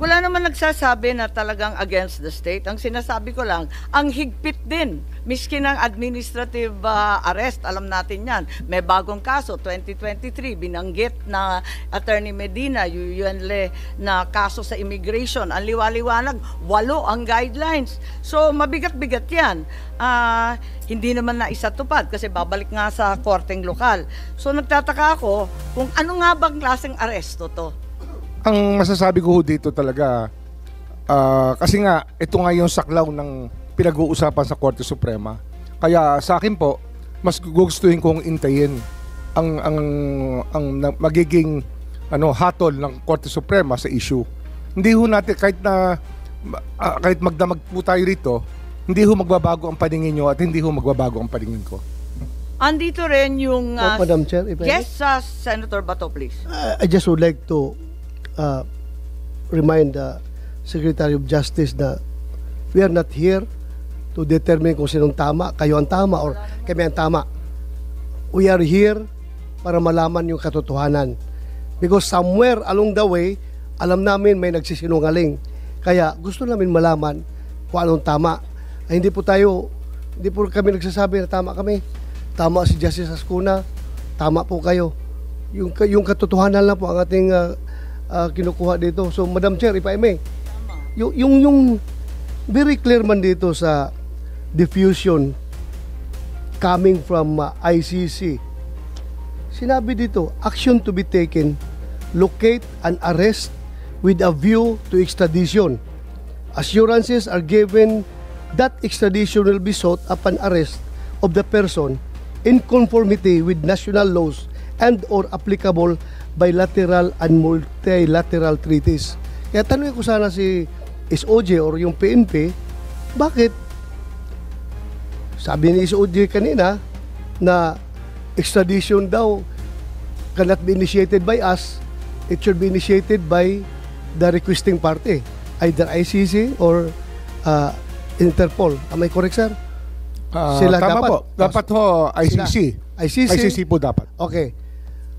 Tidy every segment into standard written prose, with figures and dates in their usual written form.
Wala naman nagsasabi na talagang against the state. Ang sinasabi ko lang, ang higpit din. Miski ng administrative arrest, alam natin yan. May bagong kaso, 2023, binanggit na Attorney Medina, Yuyuenle, na kaso sa immigration. Ang liwaliwanag, 8 ang guidelines. So, mabigat-bigat yan. Hindi naman na isatupad kasi babalik nga sa korteng lokal. So, nagtataka ako kung ano nga bang klaseng aresto to. Ang masasabi ko dito talaga, kasi nga, ito nga yung saklaw ng pinag-uusapan sa Korte Suprema. Kaya sa akin po, mas gugustuhin kong intayin ang magiging hatol ng Korte Suprema sa issue. Hindi ho natin, kahit magdamag po tayo rito, hindi ho magbabago ang paningin nyo at hindi ho magbabago ang paningin ko. Andito rin yung... Madam Chair, if yes, Senator Bato, please. I just would like to remind the Secretary of Justice na we are not here to determine kung sinong tama, kayo ang tama or kami ang tama. We are here para malaman yung katotohanan. Because somewhere along the way, alam namin may nagsisinungaling. Kaya gusto namin malaman kung anong tama. Ay, hindi po kami nagsasabi na tama kami. Tama si Justice Ascuna, tama po kayo. Yung katotohanan lang po ang ating kinukuha dito. So, Madam Chair, if I may, yung very clear man dito sa diffusion coming from ICC, sinabi dito, action to be taken, locate and arrest with a view to extradition. Assurances are given that extradition will be sought upon arrest of the person in conformity with national laws and or applicable bilateral and multilateral treaties. Kaya tanongin ko sana si SOJ or yung PNP, bakit sabi ni SOJ kanina na extradition daw cannot be initiated by us, it should be initiated by the requesting party, either ICC or Interpol. Am I correct, sir? Sila tama dapat. Po. Dapat ho, ICC. ICC po dapat. Okay.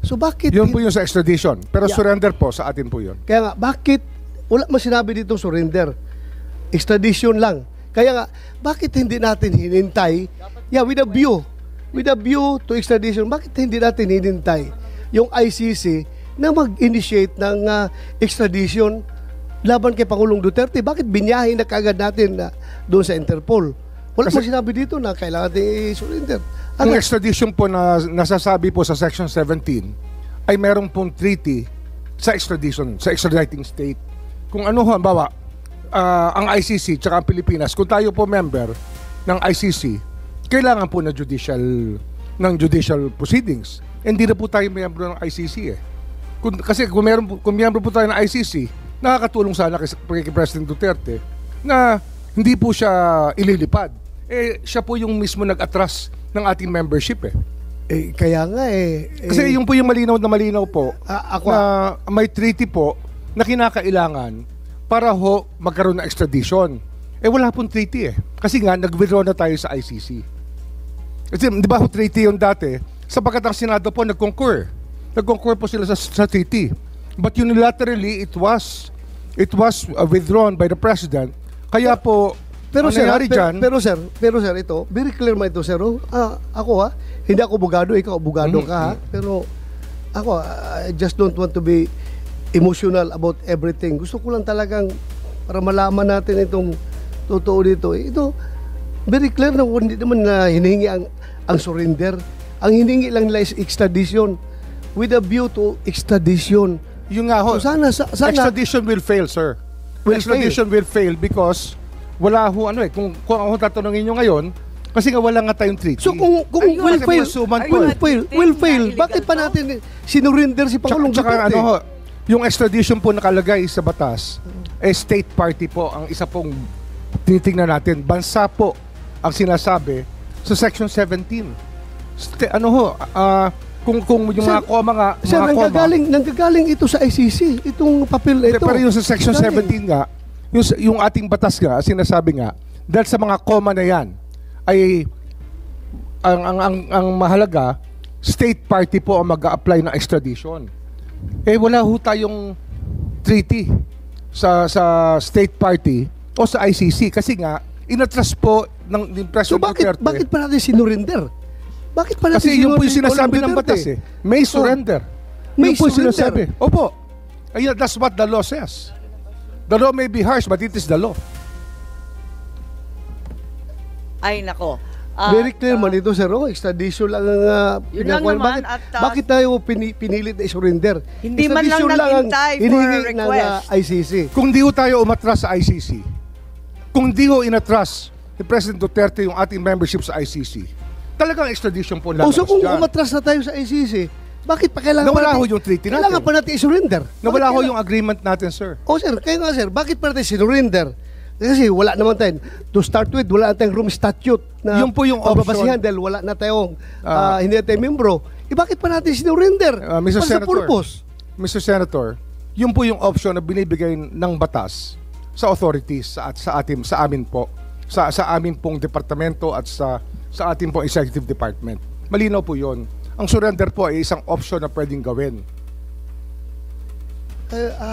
So bakit... Yun po yung sa extradition. Pero Yeah. surrender po, sa atin po yun. Kaya nga, bakit wala mo sinabi dito surrender? Extradition lang. Kaya nga, bakit hindi natin hinintay? Yeah, with a view to extradition, bakit hindi natin hinintay yung ICC na mag-initiate ng extradition laban kay Pangulong Duterte? Bakit binyahin na kagad natin doon sa Interpol? Wala mo sinabi dito na kailangan natin i-surrender. Ang extradition po na nasasabi po sa Section 17 ay merong pong treaty sa extradition, sa extraditing state. Kung ano ho, bawa, ang ICC tsaka ang Pilipinas, kung tayo po member ng ICC, kailangan po ng judicial proceedings. Hindi na po tayo member ng ICC eh. Kasi kung member po tayo ng ICC, nakakatulong sana kay President Duterte na hindi po siya ililipad. Siya po yung mismo nag-atras ng ating membership eh. Kaya nga Kasi yung po yung malinaw po na may treaty po na kinakailangan para ho magkaroon ng extradition. Wala pong treaty eh. Kasi nga nag-withdraw na tayo sa ICC. Kasi di ba ho treaty yung dati? Sapagkat ang Senado po nag-concur. Nag-concur po sila sa treaty. But unilaterally it was withdrawn by the President. Kaya po pero sir, dyan, pero sir, ito, very clear man ito, sir. Ako hindi ako abogado, ikaw abogado ka ha. Pero ako, I just don't want to be emotional about everything. Gusto ko lang talagang para malaman natin itong totoo dito. Ito, very clear na hindi naman na hinihingi ang surrender. Ang hinihingi lang nila is extradition with a view to extradition. Yung nga ho, so sana extradition will fail, sir. Extradition will fail because wala ho kung ako tatanungin nyo ngayon, kasi nga wala nga tayong treaty. So kung will fail, bakit pa natin sinurinder si Pangulong Duterte? Tsaka yung extradition po nakalagay sa batas, state party po ang isa pong tinitingnan natin. Bansa po ang sinasabi sa Section 17. Kung yung mga koma nga, sir, nanggagaling ito sa ICC, itong papel ito. Pero yung sa Section 17 nga, yung ating batas nga, sinasabi nga, dahil sa mga koma na yan, ay ang mahalaga, state party po ang mag-a-apply ng extradition. Wala ho tayong treaty sa state party o sa ICC kasi nga inatras po ng So President bakit pa natin sinurinder? Bakit pa natin kasi yun po yung sinurinder sinasabi ng Duterte? batas May surrender. May Yun po yung surrender. sinasabi. Opo. Ayun, that's what the law says. The law may be harsh but it is the law. Ay, nako. Very clear man ito, sir. Extradition lang ang Yun lang pinagawa. naman, Bakit tayo pinilit na i-surrender? Hindi man lang Extradition naghintay for hinihingi a ng request. ICC. Kung di ho tayo umatras sa ICC, kung di ho inatras ni President Duterte yung ating membership sa ICC, talagang extradition po lalabas So kung dyan. umatras na tayo sa ICC, bakit pa kailangan Nawala pa ho natin, yung treaty natin. Kailangan pa natin i-surrender. Nawala Bakit ho yung agreement natin, sir. sir, kaya nga sir, bakit pa natin sinurrender? Kasi wala naman tayo, to start with, wala na tayong room statute na Yun po yung pagbabasihan option. dahil wala na tayong, hindi na tayo membro. Bakit pa natin sinurrender? Mr. What's the Senator, purpose? Mr. Senator, yun po yung option na binibigay ng batas sa authorities sa amin po, sa amin pong departamento at sa ating pong executive department. Malinaw po yun. Ang surrender po ay isang option na pwedeng gawin.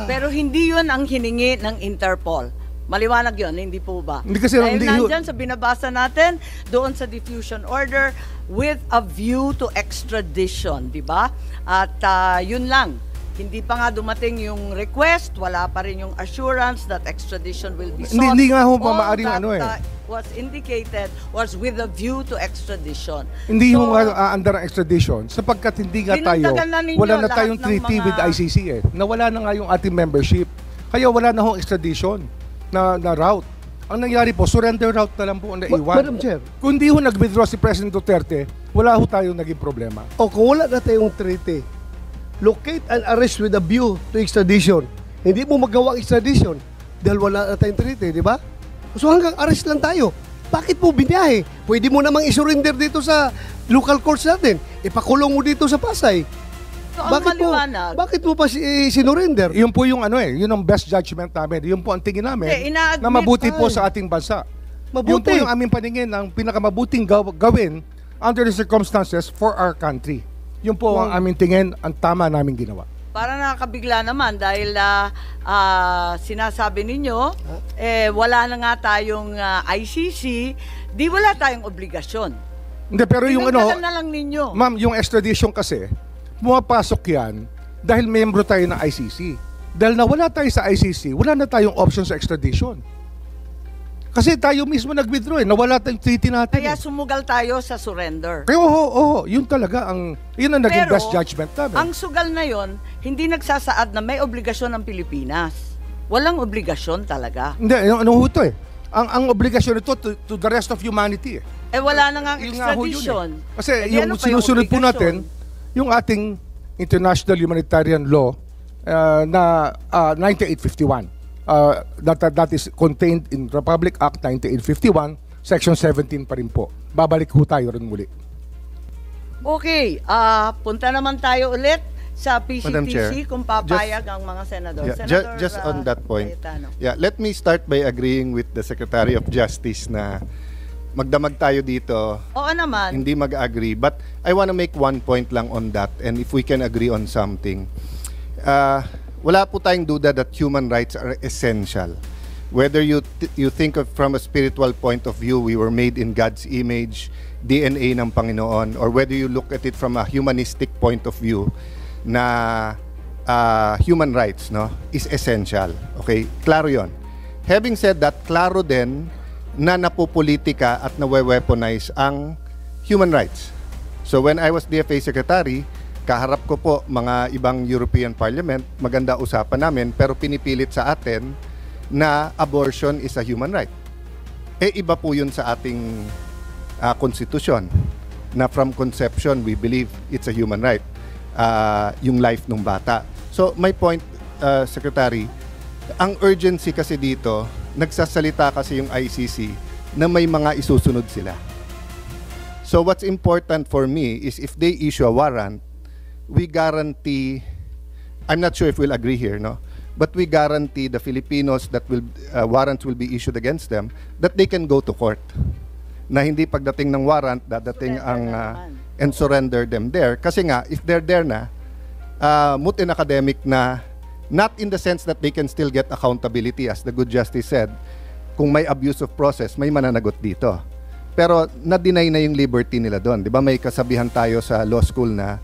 Pero hindi yun ang hiningi ng Interpol. Maliwanag yun, hindi po ba? Hindi kasi- Dahil hindi- nandyan sa binabasa natin, doon sa diffusion order with a view to extradition, di ba? At yun lang. Hindi pa nga dumating yung request, wala pa rin yung assurance that extradition will be sought. Hindi nga ho All maaaring that, was indicated was with a view to extradition. Hindi So, ho nga aandar ang extradition sapagkat hindi nga tayo, Dinagdagan na ninyo wala na lahat tayong ng treaty mga- with ICC Nawala na nga yung ating membership. Kaya wala na ho extradition na route. Ang nangyari po, surrender route na lang po ang naiwan. Madam Chair. Kung di ho nag-withdraw si President Duterte, wala ho tayong naging problema. O kung wala na tayong treaty, locate and arrest with a view to extradition. Hindi mo magawa ang extradition dahil wala na tayong treaty, di ba? So hanggang arrest lang tayo. Bakit mo biniyahe? Pwede mo namang isurrender dito sa local courts natin. Ipakulong mo dito sa Pasay. So, ang maliwanag. Bakit mo pa sinurrender? Yun po yung yun ang best judgment namin. Yun po ang tingin namin Hindi, ina-admit na mabuti po tayo. sa ating bansa. Mabuti. Yun po yung aming paningin ang pinakamabuting gawin under the circumstances for our country. Yun po ang aming tingin, ang tama naming ginawa. Para nakakabigla naman dahil sinasabi ninyo, wala na nga tayong ICC, di wala tayong obligasyon. Hindi, pero yung Dinagdagan na lang ninyo. ma'am, yung extradition kasi, pumapasok yan dahil membro tayo ng ICC. Dahil nawala tayo sa ICC, wala na tayong option sa extradition. Kasi tayo mismo nag-withdraw nawala tayong treaty natin. Kaya sumugal tayo sa surrender. Kaya yun talaga yun ang naging Pero, best judgment namin. ang sugal na yon, hindi nagsasaad na may obligasyon ng Pilipinas. Walang obligasyon talaga. Hindi, ano ho ito Ang obligasyon nito to the rest of humanity Wala na nga ang Yun nga ho yun extradition. Kasi Eh, di yung ano pa sinusunod po obligasyon? natin, yung ating international humanitarian law na 9851. That is contained in Republic Act 9851, Section 17 pa rin po. Babalik ho tayo rin muli. Okay, punta naman tayo ulit sa Madam Chair, PCTC kung papayag ang mga senador. Yeah, Senator, just on that point. Cayetano. Yeah, let me start by agreeing with the Secretary of Justice na magdamag tayo dito, Oo naman. hindi mag-agree. But I want to make one point lang on that, and if we can agree on something. Wala po tayong duda that human rights are essential. Whether you think of from a spiritual point of view, we were made in God's image, DNA ng Panginoon, or whether you look at it from a humanistic point of view, na human rights is essential. Okay? Klaro yon. Having said that, klaro din na napopolitika at nawe-weaponize ang human rights. So when I was DFA Secretary, kaharap ko po mga ibang European Parliament, maganda usapan namin, pero pinipilit sa atin na abortion is a human right. Iba po yun sa ating konstitusyon, na from conception, we believe it's a human right, yung life ng bata. So my point, Secretary, ang urgency kasi dito, nagsasalita kasi yung ICC na may mga isusunod sila. So what's important for me is if they issue a warrant, we guarantee, I'm not sure if we'll agree here, but we guarantee the Filipinos that warrants will be issued against them, that they can go to court. Na hindi pagdating ng warrant, dadating and surrender them there. Kasi nga, if they're there na, moot in academic na Not in the sense that they can still get accountability, as the good justice said. Kung may abuse of process, may mananagot dito. Pero na-deny na yung liberty nila doon. Di ba may kasabihan tayo sa law school na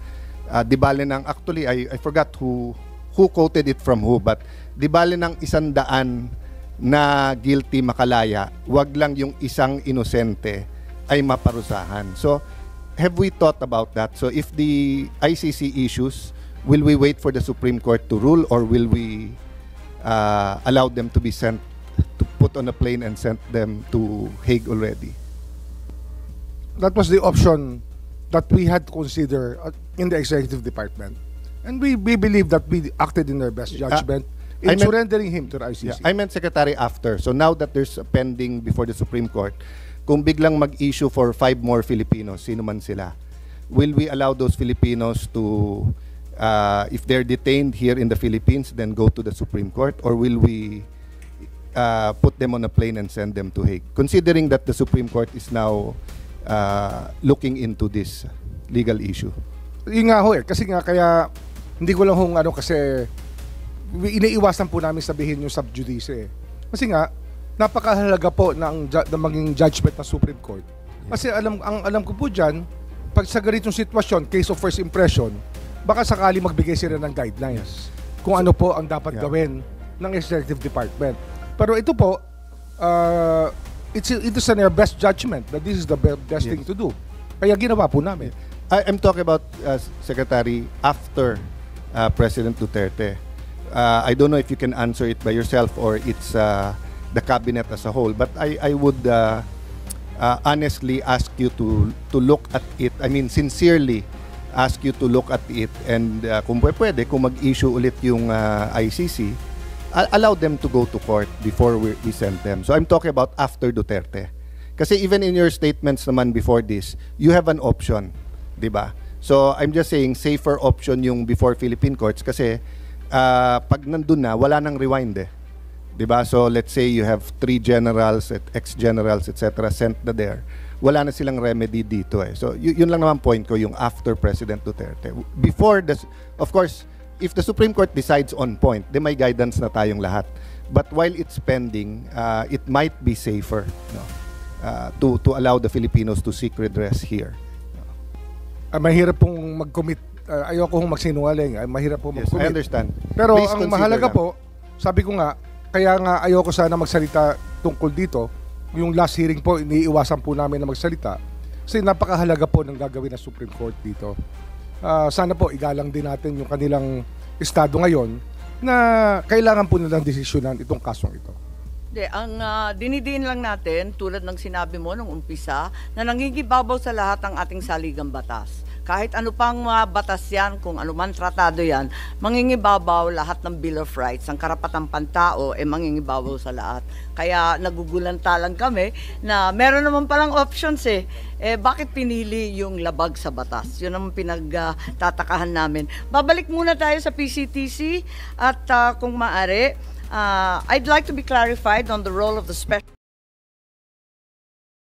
di bale ng, actually I forgot who quoted it from who, but di bale ng 100 na guilty makalaya, wag lang yung isang inosente ay maparusahan. So have we thought about that? So if the ICC issues, will we wait for the Supreme Court to rule, or will we allow them to be sent, to put on a plane and sent them to Hague already? That was the option that we had to consider in the executive department. And we believe that we acted in our best judgment in surrendering him to the ICC. Yeah, I meant, Secretary, after. So now that there's a pending before the Supreme Court, kung biglang mag-issue for 5 more Filipinos, sino man sila, will we allow those Filipinos to, if they're detained here in the Philippines, then go to the Supreme Court, or will we put them on a plane and send them to Hague? Considering that the Supreme Court is now looking into this legal issue. Yun nga ho kasi nga kaya hindi ko lang hong kasi iniiwasan po namin sabihin yung sub judice Kasi nga napakahalaga po ng maging judgment ng Supreme Court. Kasi alam ko po diyan, pag sa ganitong sitwasyon, case of first impression, baka sakali magbigay sila ng guidelines kung ano po ang dapat gawin ng executive department. Pero ito po it is in our best judgment that this is the best thing to do. Kaya ginawa po namin. I'm talking about, Secretary, after President Duterte. I don't know if you can answer it by yourself or it's the cabinet as a whole, but I would honestly ask you to look at it. I mean, sincerely ask you to look at it, and kung pwede, kung mag-issue ulit yung ICC, allow them to go to court before we send them. So I'm talking about after Duterte. Kasi even in your statements naman before this, you have an option, di ba? So I'm just saying, safer option yung before Philippine courts kasi pag nandun na, wala nang rewind di ba? So let's say you have 3 generals, ex-generals, etc. sent na there. Wala na silang remedy dito So yun lang naman point ko, yung after President Duterte. Before this, of course, if the Supreme Court decides on point, then may guidance na tayong lahat. But while it's pending, it might be safer to allow the Filipinos to seek redress here. Mahirap pong mag-commit. Ayoko hong magsinungaling. Mahirap pong Yes, mag-commit. I understand. Pero Please ang consider mahalaga lang. po, sabi ko nga, kaya nga ayoko sana magsalita tungkol dito. Yung last hearing po, iniiwasan po namin na magsalita. Kasi napakahalaga po ng gagawin ng Supreme Court dito. Sana po igalang din natin yung kanilang estado ngayon na kailangan po nilang desisyonan itong kasong ito. Ang dinidiin lang natin, tulad ng sinabi mo nung umpisa, na nangingibabaw sa lahat ang ating saligang batas. Kahit ano pang mga batas yan, kung ano man tratado yan, mangingibabaw lahat ng Bill of Rights, ang karapatang pantao, mangingibabaw sa lahat. Kaya nagugulanta lang kami na meron naman palang options bakit pinili yung labag sa batas? Yun ang pinagtatakahan namin. Babalik muna tayo sa PCTC at kung maaari, I'd like to be clarified on the role of the special